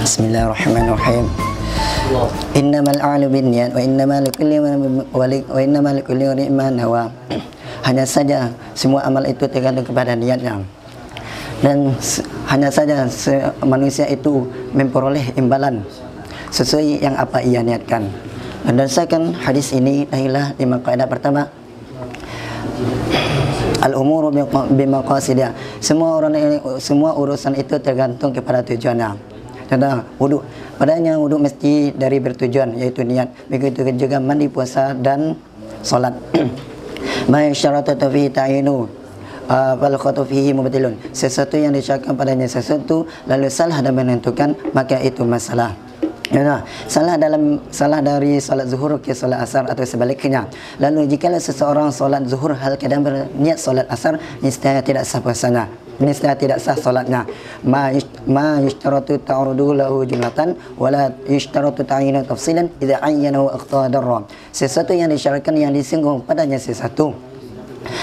Bismillahirrahmanirrahim. Innamal a'malu binniyat wa innamal likulli imrin ma nawa. Hanya saja semua amal itu tergantung kepada niatnya. Dan hanya saja manusia itu memperoleh imbalan sesuai yang apa ia niatkan. Berdasarkan hadis ini adalah 5 kaidah. Pertama, al-umuru bimaqasidiha. Semua urusan itu tergantung kepada tujuannya. Contoh, wudu. Padanya wudu mesti dari bertujuan, yaitu niat. Begitu juga mandi, puasa dan solat. Ma syaratu fihi ta'inu wal khatu fihi mubtilun. Sesuatu yang disyaratkan padanya sesuatu lalu salah dan menentukan, maka itu masalah. Ya, salah dari solat zuhur ke solat asar atau sebaliknya. Lalu jika seseorang solat zuhur hal keadaan berniat solat asar, niscaya tidak sah puasanya, niscaya tidak sah solatnya. Ma yushtaratu ta'rudu lahu jumlatan wala yushtaratu ta'yinu tafsilan idza ayyanahu iqtadarra. Sesuatu yang disyaratkan yang disinggung padanya sesuatu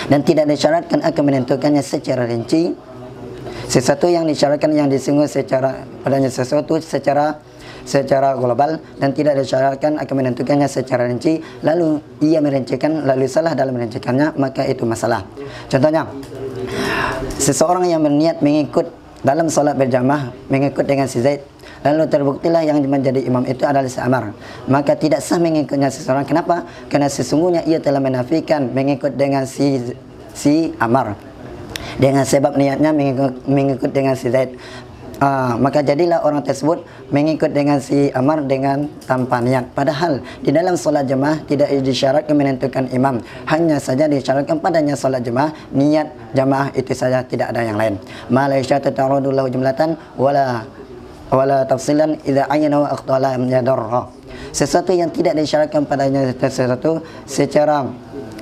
dan tidak disyaratkan akan menentukannya secara rinci. Sesuatu yang disyaratkan yang disinggung secara padanya sesuatu secara global dan tidak disyaratkan akan menentukannya secara rinci, lalu ia merincikan lalu salah dalam merincikannya, maka itu masalah. Contohnya, seseorang yang berniat mengikut dalam solat berjamaah, mengikut dengan si Zaid, lalu terbuktilah yang menjadi imam itu adalah si Amar, maka tidak sah mengikutnya seseorang. Kenapa? Karena sesungguhnya ia telah menafikan mengikut dengan si Amar dengan sebab niatnya mengikut dengan si Zaid. Maka jadilah orang tersebut mengikut dengan si Amar dengan tanpa niat. Padahal di dalam solat jemaah tidak disyaratkan menentukan imam, hanya saja disyaratkan padanya solat jemaah niat jemaah itu saja, tidak ada yang lain. Ma la yashatu ta'rudu lahu jumlatan wala tafsilan idza ayyana wa aqtala yadarra. Sesuatu yang tidak disyaratkan padanya sesuatu secara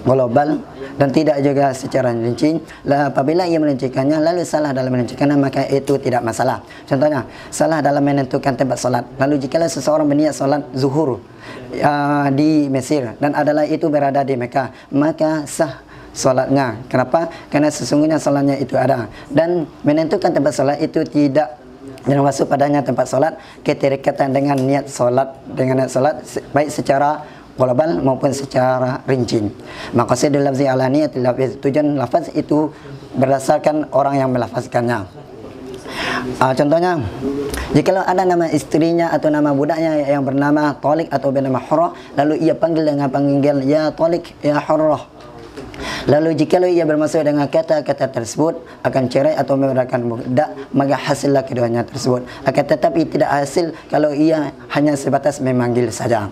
global dan tidak juga secara rinci, apabila ia merincikannya lalu salah dalam merincikannya, maka itu tidak masalah. Contohnya, salah dalam menentukan tempat solat. Lalu jika seseorang berniat solat zuhur di Mesir dan adalah itu berada di Mekah, maka sah solatnya. Kenapa? Karena sesungguhnya solatnya itu ada, dan menentukan tempat solat itu tidak masuk padanya tempat solat keterikatan dengan niat solat, baik secara global maupun secara rinci. Maqasidul lafzi ala niyatil lafz, tujuan lafaz itu berdasarkan orang yang melafazkannya. Contohnya, jika ada nama istrinya atau nama budaknya yang bernama Talik atau bernama Hurrah, lalu ia panggil dengan panggilan ya Talik, ya Hurrah. Lalu jika ia bermaksud dengan kata-kata tersebut akan cerai atau membedakan budak, maka hasillah keduanya tersebut. Akan tetapi tidak hasil kalau ia hanya sebatas memanggil saja.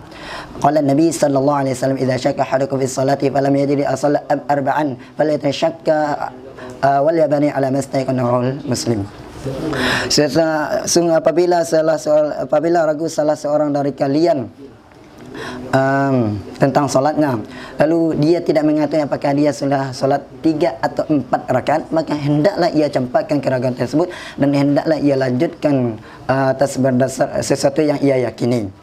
Qala Nabi sallallahu alaihi wasallam, "Idza syakka ahadukum fi sholati falam yajid asalla arba'an falyatashakka wal yabani ala mastaqanahu Muslim." Sungguh apabila ragu salah seorang dari kalian tentang solatnya, lalu dia tidak mengetahui apakah dia sudah solat 3 atau 4 rakaat, maka hendaklah ia campakkan keraguan tersebut dan hendaklah ia lanjutkan atas berdasar sesuatu yang ia yakini.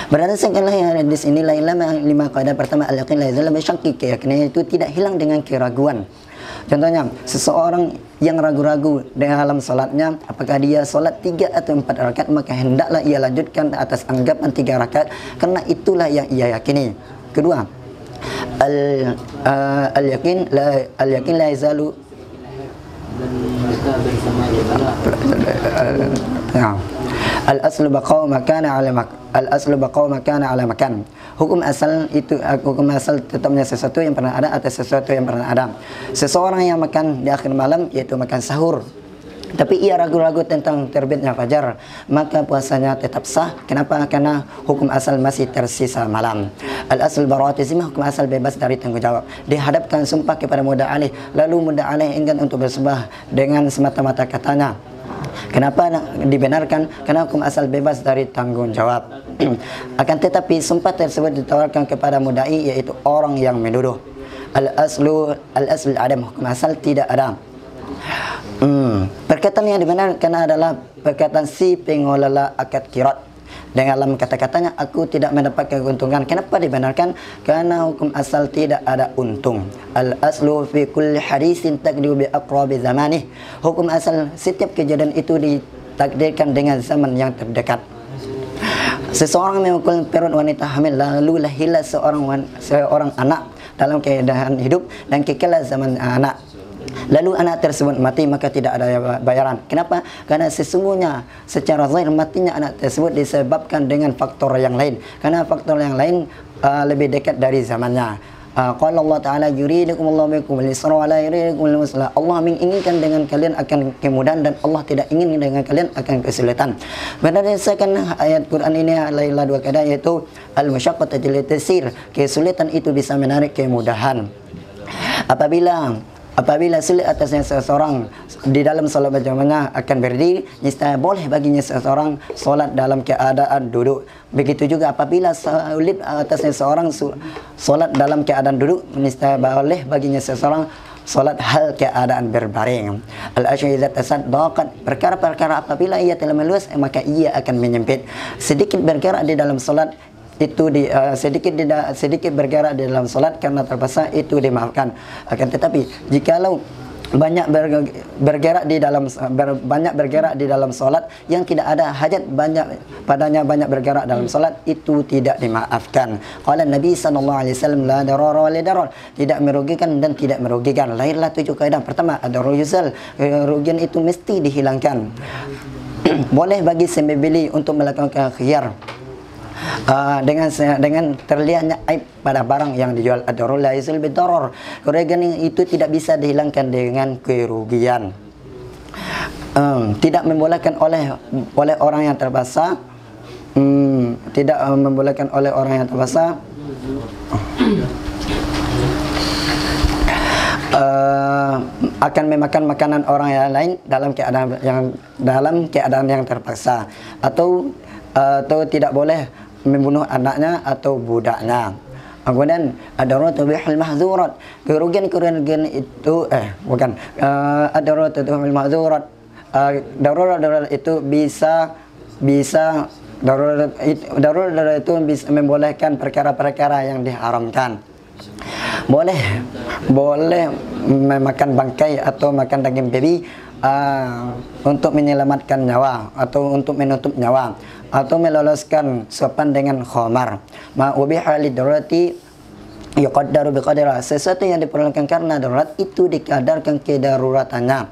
Berdasarkan hadis ini, 5 kaidah. Pertama, al-yaqin la yazal bi syakki, keyakinan itu tidak hilang dengan keraguan. Contohnya, seseorang yang ragu-ragu dalam salatnya, apakah dia salat 3 atau 4 rakaat, maka hendaklah ia lanjutkan atas anggapan 3 rakaat, karena itulah yang ia yakini. Kedua, al-yaqin la yazalu al-aslu baqa'u makana ala makan. Hukum asal tetapnya sesuatu yang pernah ada atas sesuatu yang pernah ada. Seseorang yang makan di akhir malam, yaitu makan sahur, tapi ia ragu-ragu tentang terbitnya fajar, maka puasanya tetap sah. Kenapa? Karena hukum asal masih tersisa malam. Al-asl bara'atu zimmah, hukum asal bebas dari tanggung jawab. Dihadapkan sumpah kepada mudda' alaih, lalu mudda' alaih enggan untuk bersumpah dengan semata-mata katanya. Kenapa dibenarkan? Karena hukum asal bebas dari tanggung jawab. Akan tetapi sumpah tersebut ditawarkan kepada mudda'i, yaitu orang yang menuduh. Al-asl adam, hukum asal tidak ada. Perkataan yang dibenarkan adalah perkataan si pengelola akad kirat. Dalam kata-katanya, aku tidak mendapatkan keuntungan. Kenapa dibenarkan? Karena hukum asal tidak ada untung. Al-aslu fi kulli hadisin taqdiu bi aqrabi zamanih. Hukum asal setiap kejadian itu takdirkan dengan zaman yang terdekat. Seseorang memukul perut wanita hamil, lalu lahirlah seorang anak dalam keadaan hidup dan kekelah zaman anak. Lalu anak tersebut mati, maka tidak ada bayaran. Kenapa? Karena sesungguhnya secara zahir matinya anak tersebut disebabkan dengan faktor yang lain. Karena faktor yang lain lebih dekat dari zamannya. Qala Allah Ta'ala yuridukumullahu bikum al-yusra wa la yuridukumul usra. Allah menginginkan dengan kalian akan kemudahan dan Allah tidak ingin dengan kalian akan kesulitan. Berdasarkan ayat Quran ini adalah dua kaidah, yaitu al-masyaqqatu taysir. Kesulitan itu bisa menarik kemudahan. Apabila sulit atasnya seseorang di dalam solat berjamaah akan berdiri, niscaya boleh baginya seseorang solat dalam keadaan duduk. Begitu juga apabila sulit atasnya seseorang solat dalam keadaan duduk, niscaya boleh baginya seseorang solat hal keadaan berbaring. Al-ashyu idza tasaddaqat, perkara-perkara apabila ia telah meluas maka ia akan menyempit. Sedikit bergerak di dalam solat itu sedikit bergerak di dalam solat karena terpaksa itu dimaafkan. Akan tetapi jikalau banyak bergerak di dalam solat yang tidak ada hajat banyak bergerak dalam solat, itu tidak dimaafkan. Qala Nabi sallallahu alaihi wasallam la darara wa la darar, tidak merugikan dan tidak merugikan. Lahirlah 7 kaidah. Pertama, ad-darar yuzal, kerugian itu mesti dihilangkan. Boleh bagi sembeli untuk melakukan khiyar dengan terlihatnya aib pada barang yang dijual. Ad-darur la yazul bid-darar, kerugian itu tidak bisa dihilangkan dengan kerugian. Tidak membolehkan oleh orang yang terpaksa, tidak membolehkan oleh orang yang terpaksa akan memakan makanan orang yang lain dalam keadaan yang terpaksa, atau tidak boleh membunuh anaknya atau budaknya. Kemudian ad-darurat tubihul mahzurat, kerugian itu ad-darurat tubihul mahzurat, darurat itu bisa darurat itu bisa membolehkan perkara-perkara yang diharamkan. Boleh memakan bangkai atau makan daging babi untuk menyelamatkan nyawa atau untuk menutup nyawa, atau meloloskan sopan dengan khamar. Ma ubiha lid-darurati yuqaddaru biqadriha, sesuatu yang diperlukan karena darurat itu dikadarkan kedaruratannya.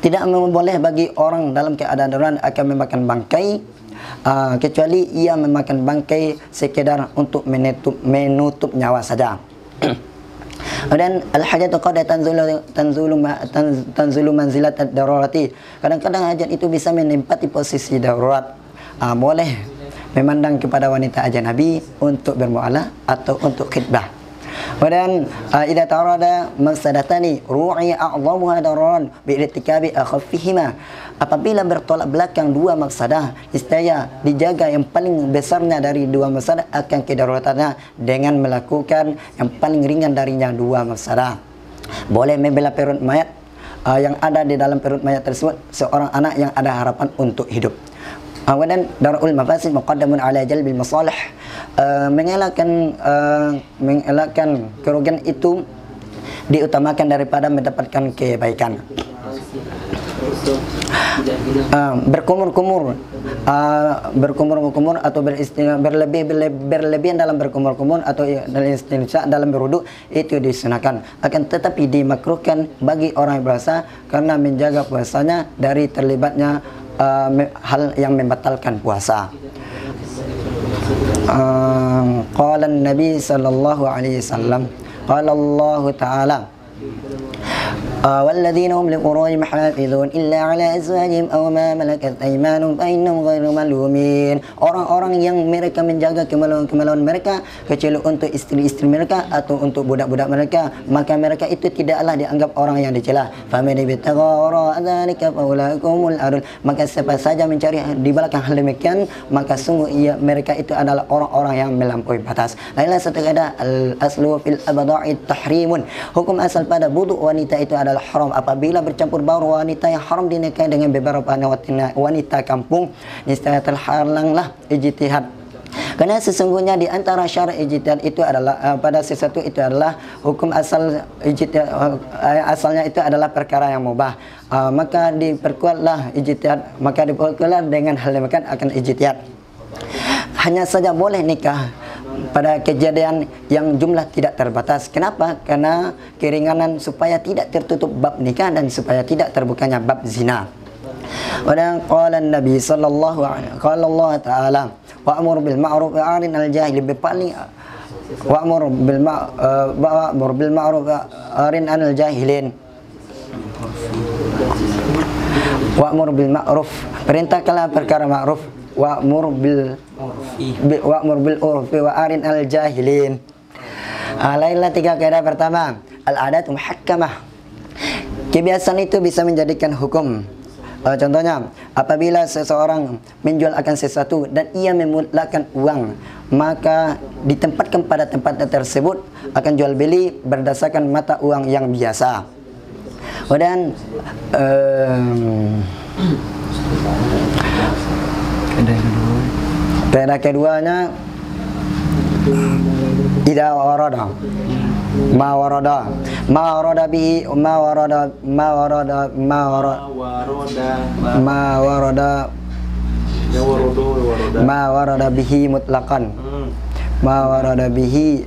Tidak boleh bagi orang dalam keadaan darurat akan memakan bangkai kecuali ia memakan bangkai sekedar untuk menutup nyawa saja. Dan al-hajatu qad tanzulu manzilat ad-darurati, kadang-kadang hajat itu bisa menempati posisi darurat. Boleh memandang kepada wanita ajnabi untuk bermualah atau untuk khidbah. Kemudian idza tarada mafsadatani ru'i a'dhamuha dararan bi'irtikabi akhaffihima, apabila bertolak belakang dua mafsadah, niscaya dijaga yang paling besarnya dari dua mafsadah akan kedaruratannya dengan melakukan yang paling ringan darinya dua mafsadah. Boleh membela perut mayat yang ada di dalam perut mayat tersebut seorang anak yang ada harapan untuk hidup. Kemudian darul mafasid muqaddamun ala jalbil masalih, mengelakkan kerugian itu diutamakan daripada mendapatkan kebaikan. Berkumur-kumur atau berlebihan dalam berkumur-kumur atau dalam berwudu itu disunahkan, akan tetapi dimakruhkan bagi orang yang puasa karena menjaga puasanya dari terlibatnya hal yang membatalkan puasa. Qala Nabi sallallahu alaihi wasallam, qala Allah Ta'ala, والذين هم لفروجهم حافظون إلا على أزواجهم أو ما ملكت أيمانهم فإنهم غير ملومين. Orang-orang yang mereka menjaga kemaluan mereka kecuali untuk istri-istri mereka atau untuk budak-budak mereka, maka mereka itu tidaklah dianggap orang yang dicela. فَمَنِ ابْتَغَى وَرَاءَ ذَلِكَ فَأُولَٰئِكَ هُمُ الْعَادُونَ. Maka siapa saja mencari di belakang hal demikian, maka sungguh mereka itu adalah orang-orang yang melampaui batas. Lainlah satu kaidah, al-aslu fil abda'i tahrimun, hukum asal pada buduk wanita itu adalah haram. Apabila bercampur baur wanita yang haram dinikahi dengan beberapa wanita kampung, niscaya terhalanglah ijtihad Karena sesungguhnya di antara syarat ijtihad itu adalah pada sesuatu itu adalah hukum asal ijtihad, asalnya itu adalah perkara yang mubah. Maka diperkuatlah ijtihad, maka diperkuatlah dengan hal yang akan ijtihad. Hanya saja boleh nikah pada kejadian yang jumlah tidak terbatas. Kenapa? Karena keringanan supaya tidak tertutup bab nikah dan supaya tidak terbukanya bab zina. Dan qala Nabi sallallahu alaihi qala Allah taala wa'mur bil ma'ruf wa 'arid 'anil jahil, paling wa'mur bil ma'ruf wa 'arid 'anil jahilin. Wa'mur bil ma'ruf, perintahkanlah perkara ma'ruf, wa'mur bil urfi wa 'arid 'anil jahilin. Lainlah tiga kaidah. Pertama, al-adat muhakkamah. Kebiasaan itu bisa menjadikan hukum. Contohnya, apabila seseorang menjual akan sesuatu dan ia memutlakkan uang, maka ditempatkan pada tempat tersebut akan jual beli berdasarkan mata uang yang biasa. Dan kaidah keduanya, idza warada ma warada bihi mutlaqan, ma warada bihi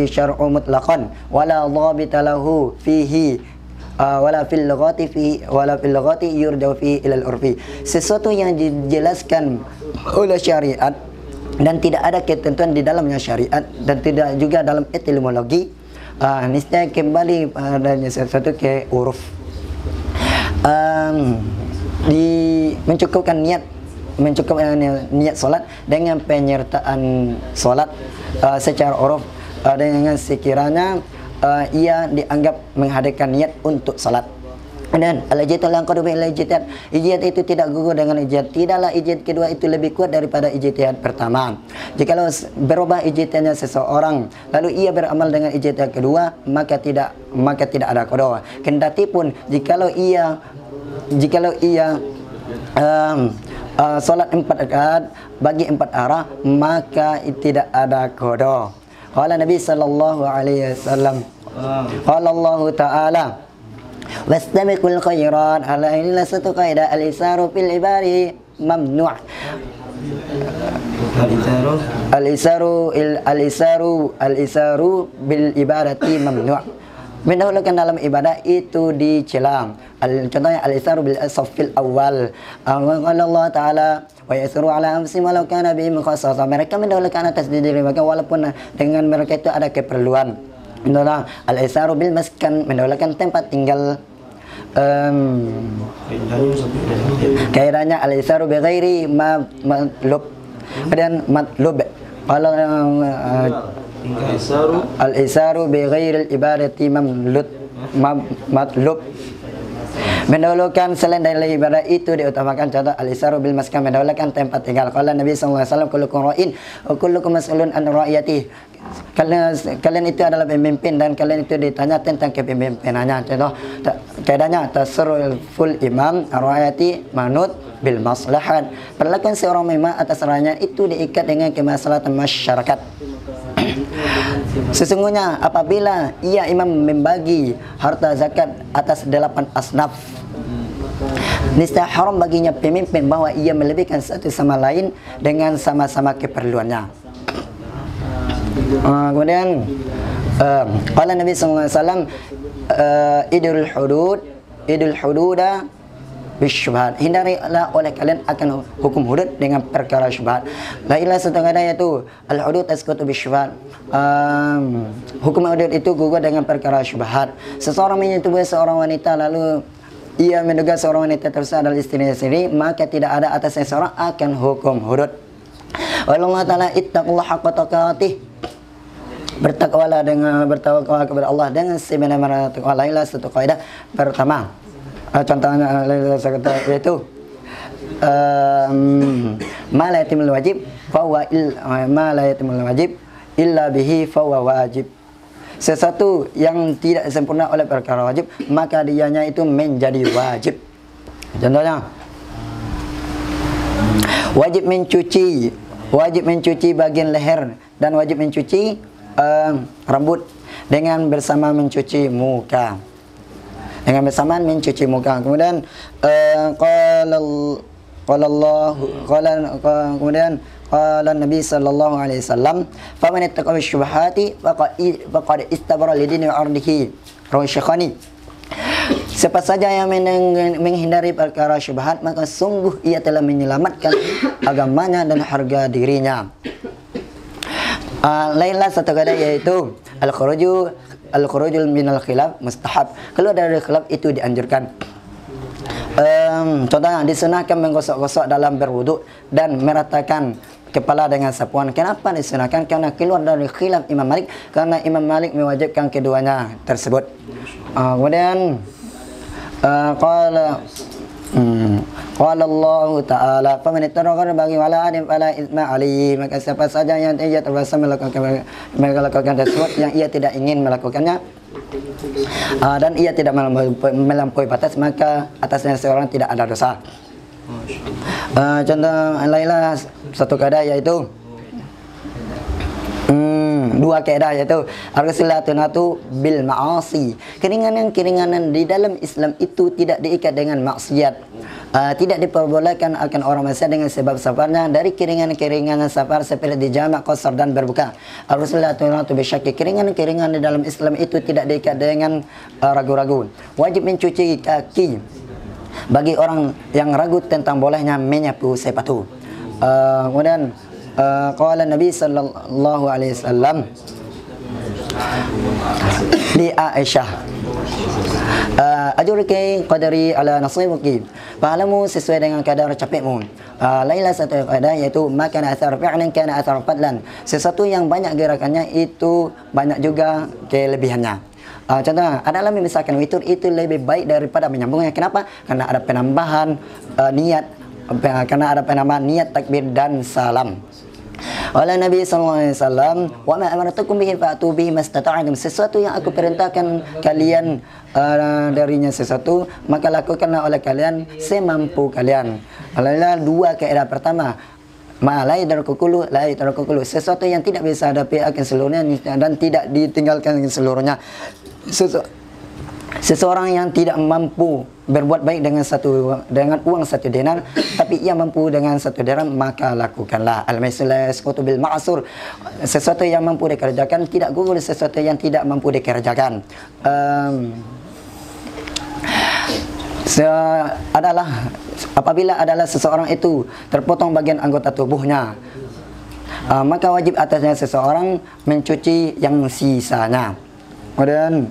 syar'u mutlaqan wala dhabita lahu fihi wala fil lughati yurja'u fihi ila al-urfi. Sesuatu yang dijelaskan oleh syariat dan tidak ada ketentuan di dalamnya syariat dan tidak juga dalam etimologi, niscaya kembali padanya sesuatu ke uruf. Mencukupkan niat solat dengan penyertaan solat secara uruf dengan sekiranya ia dianggap menghadirkan niat untuk salat. Dan al-ijtihad yang kedua, ijtihad itu tidak gugur dengan ijtihad. Tidaklah ijtihad kedua itu lebih kuat daripada ijtihad pertama. Jikalau berubah ijtihadnya seseorang lalu ia beramal dengan ijtihad kedua, maka tidak ada qada. Kendati pun jikalau ia salat 4 rakaat bagi 4 arah, maka tidak ada qada. Qala Nabi sallallahu alaihi wasallam, qala Allah taala wastabiqul khairat. Inilah satu kaidah, al-isaru fil ibari mamnu'. Al-isaru bil ibadati mamnu'. Mendahulukan dalam ibadah itu dicela. Contohnya al-isaru bil safil awal. Allah taala wa yasru ala anfusihim walau kana bihim khassasah. Mereka mendahulukan atas diri mereka walaupun dengan mereka itu ada keperluan. Itulah al-isaru bil maskan, mendahulukan tempat tinggal. Kaidahnya al-isaru bi ghairi matlub dan matlub. Kalau al-isaru bi ghairi al-ibadati matlub, mendahulukan selain dari ibadah itu diutamakan. Contoh al-isaru bil maskan, mendahulukan tempat tinggal. Qala Nabi sallallahu alaihi wasallam kullukum ra'in wa kullukum mas'ulun an ra'iyatihi. Kalian itu adalah pemimpin dan kalian itu ditanya tentang kepemimpinannya. Contoh kaidahnya tasarruful imam ra'iyati manut bil maslahat. Perlakuan seorang imam atas rakyatnya itu diikat dengan kemaslahatan masyarakat. Sesungguhnya apabila ia imam membagi harta zakat atas 8 asnaf, niscaya haram baginya pemimpin bahwa ia melebihkan satu sama lain dengan sama-sama keperluannya. Kemudian qala Nabi sallallahu alaihi wasallam idul hududa bisyubhat. Hindarilah oleh kalian akan hukum hudud dengan perkara syubhat. Lainlah satu kaidah yaitu al-hudud tasqutu bisyubhat. Hukum hudud itu gugur dengan perkara syubhat. Seseorang menyetubuhi seorang wanita lalu ia menduga seorang wanita tersebut adalah istrinya sendiri, maka tidak ada atasnya seorang akan hukum hudud. Allah taala ittaqullaha haqqa tuqatih. Bertakwalah kepada Allah dengan sebenar-benar takwa. Lainlah satu kaidah pertama. Contohnya yaitu ma la yatimul wajib illa bihi fahuwa wajib. Sesuatu yang tidak sempurna oleh perkara wajib, maka dianya itu menjadi wajib. Contohnya wajib mencuci bagian leher dan wajib mencuci rambut dengan bersama mencuci muka. Dengan bersamaan mencuci muka. Kemudian kemudian qala Nabi sallallahu alaihi wasallam, "Faman ittaqa syubhati faqad istabara lidini wa ardihi." Rawi Syekhani. Siapa saja yang menghindari perkara syubhat, maka sungguh ia telah menyelamatkan agamanya dan harga dirinya. Lainlah satu kata yaitu al-khurujul minal khilaf mustahab. Keluar dari khilaf itu dianjurkan. Contohnya disunahkan menggosok-gosok dalam berwuduk dan meratakan kepala dengan sapuan. Kenapa disunahkan? Karena keluar dari khilaf Imam Malik, karena Imam Malik mewajibkan keduanya tersebut. Kemudian qala Allah Ta'ala, "Faman ittaqa bagi wala adin fala itsma alaihi." Maka siapa saja yang ia terpaksa melakukan sesuatu yang ia tidak ingin melakukannya dan ia tidak melampaui batas, maka atasnya seorang tidak ada dosa. Contoh lainlah satu kaidah yaitu dua kaidah yaitu ar-rislatunatu bil ma'asi. Keringanan di dalam Islam itu tidak diikat dengan maksiat. Tidak diperbolehkan akan orang maksiat dengan sebab safarnya dari keringanan safar seperti di jamak, qasar dan berbuka. Ar-rislatunatu bisyakki. Keringanan di dalam Islam itu tidak diikat dengan ragu-ragu. Wajib mencuci kaki bagi orang yang ragu tentang bolehnya menyapu sepatu. Kemudian qala Nabi sallallahu alaihi wasallam li Aisyah, ajurki qadari ala nasibuki, pahalamu sesuai dengan kadar capekmu. Lainlah satu kaidah yaitu makan athar fi'lan kana athar fadlan. Sesuatu yang banyak gerakannya itu banyak juga kelebihannya. Contohnya adalah misalkan witir itu lebih baik daripada menyambungnya. Kenapa? Karena ada penambahan niat, karena ada penambahan niat takbir dan salam. Oleh Nabi sallallahu alaihi wasallam, "Wa ma amartukum bihi fa'tu bihi mastata'tum." Sesuatu yang aku perintahkan kalian darinya sesuatu, maka lakukanlah oleh kalian semampu kalian. Alhamdulillah, dua kaidah pertama, ma la yadarkukulu la yadarkukulu, sesuatu yang tidak bisa hadapi akan seluruhnya dan tidak ditinggalkan seluruhnya. Seseorang yang tidak mampu berbuat baik dengan uang 1 dinar, tapi ia mampu dengan 1 dirham, maka lakukanlah. Al-maisla yasqutu bil ma'sur. Sesuatu yang mampu dikerjakan tidak gugur sesuatu yang tidak mampu dikerjakan. Apabila adalah seseorang itu terpotong bagian anggota tubuhnya, maka wajib atasnya seseorang mencuci yang sisanya. Kemudian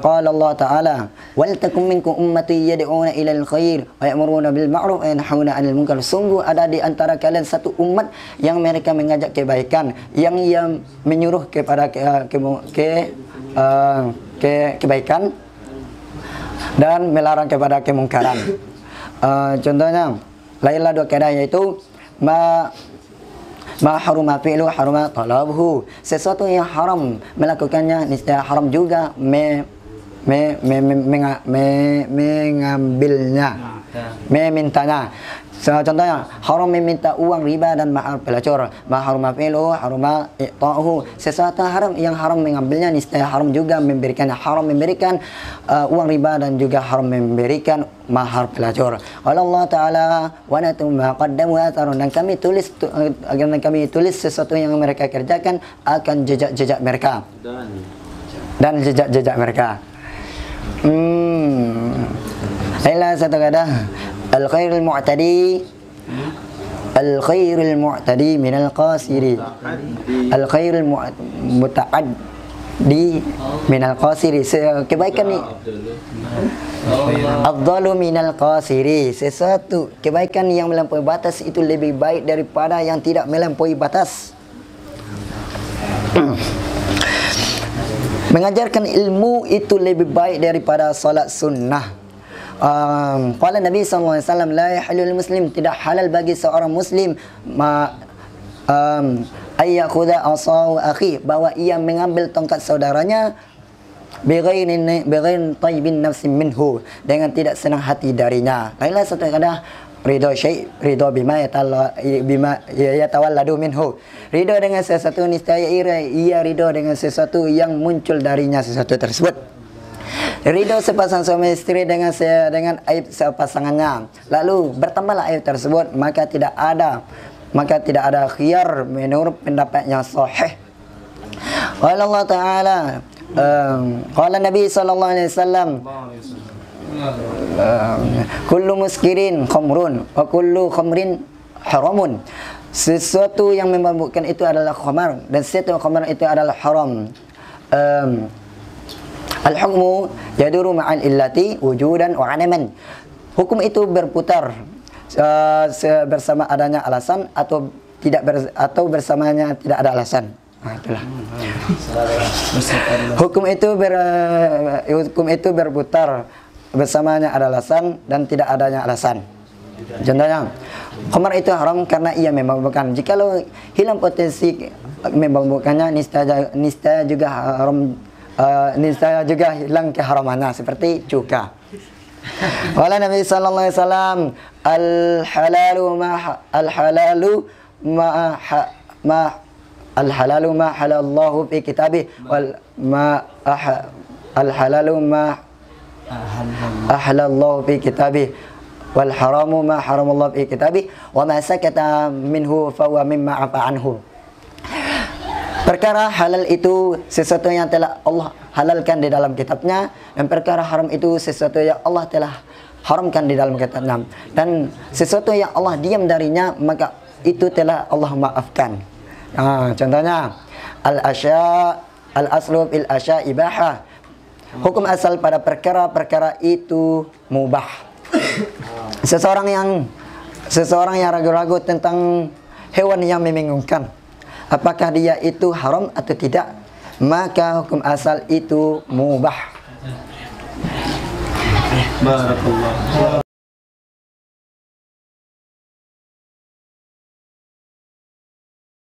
qala Allah Ta'ala, "Wal takum minkum ummati yad'una ilal khair wa ya'muruna bil ma'ruf wa yanhauna 'anil munkar." Sungguh ada di antara kalian satu umat yang mereka mengajak kebaikan, yang menyuruh kepada kebaikan dan melarang kepada kemungkaran. Contohnya lainlah dua kaidah yaitu ma haruma fi'lu haruma talabuhu. Sesuatu yang haram melakukannya niscaya haram juga mengambilnya, memintanya. Contohnya haram meminta uang riba dan mahar pelacur. Ma haruma fi'lu haruma i'ta'uhu. Sesuatu yang haram mengambilnya niscaya haram juga memberikannya. Haram memberikan uang riba dan juga haram memberikan mahar pelacur. Allah Ta'ala, wa natum ma qaddamu atharun, dan kami tulis sesuatu yang mereka kerjakan akan jejak-jejak mereka dan jejak-jejak mereka. Inilah satu kata al-khairul mu'tadi minal qasiri. Al-khairul muta'addi minal qasiri. Kebaikan ni afdalu minal qasiri. Sesuatu kebaikan yang melampaui batas itu lebih baik daripada yang tidak melampaui batas. Mengajarkan ilmu itu lebih baik daripada salat sunnah. Qala Nabi sallallahu alaihi wasallam, la yahilul muslim, tidak halal bagi seorang muslim ayyakhudha asahu akhi, bahwa ia mengambil tongkat saudaranya bighairi tayyibin nafsin minhu, dengan tidak senang hati darinya. Lainlah satu kaidah ridho syai', ridho bima yatawalladu minhu. Ridho dengan sesuatu niscaya ia ridho dengan sesuatu yang muncul darinya sesuatu tersebut. Ridho sepasang suami istri dengan aib pasangannya, lalu bertambahlah aib tersebut, maka tidak ada khiyar menurut pendapat yang sahih. Qala Allah Ta'ala, qala Nabi sallallahu alaihi wasallam, kullu muskirin khamrun wa kullu khamrin haramun. Sesuatu yang memabukkan itu adalah khamar, dan setiap khamar itu adalah haram. Al-hukmu yaduru ma'al illati wujudan wa adaman. Hukum itu berputar bersama adanya alasan atau bersamanya tidak ada alasan. Itulah. Hukum itu berputar bersamanya ada alasan dan tidak adanya alasan. Contohnya, khamar itu haram karena ia memabukkan. Jikalau hilang potensi memabukkannya, niscaya juga haram. Niscaya juga hilang keharamannya, seperti cuka. Wala Nabi sallallahu alaihi wasallam, al-halalu ma halallahu fi kitabih al-halalu ma ahallallahu fi kitabih wal haramu ma haramallahu fi kitabih wa ma sakata minhu fa huwa mimma afa anhu. Perkara halal itu sesuatu yang telah Allah halalkan di dalam kitabnya, dan perkara haram itu sesuatu yang Allah telah haramkan di dalam kitabnya, dan sesuatu yang Allah diam darinya maka itu telah Allah maafkan. Contohnya al-aslu fil asya ibahah. Hukum asal pada perkara-perkara itu mubah. Seseorang yang ragu-ragu tentang hewan yang membingungkan, apakah dia itu haram atau tidak, maka hukum asal itu mubah. Barakallah.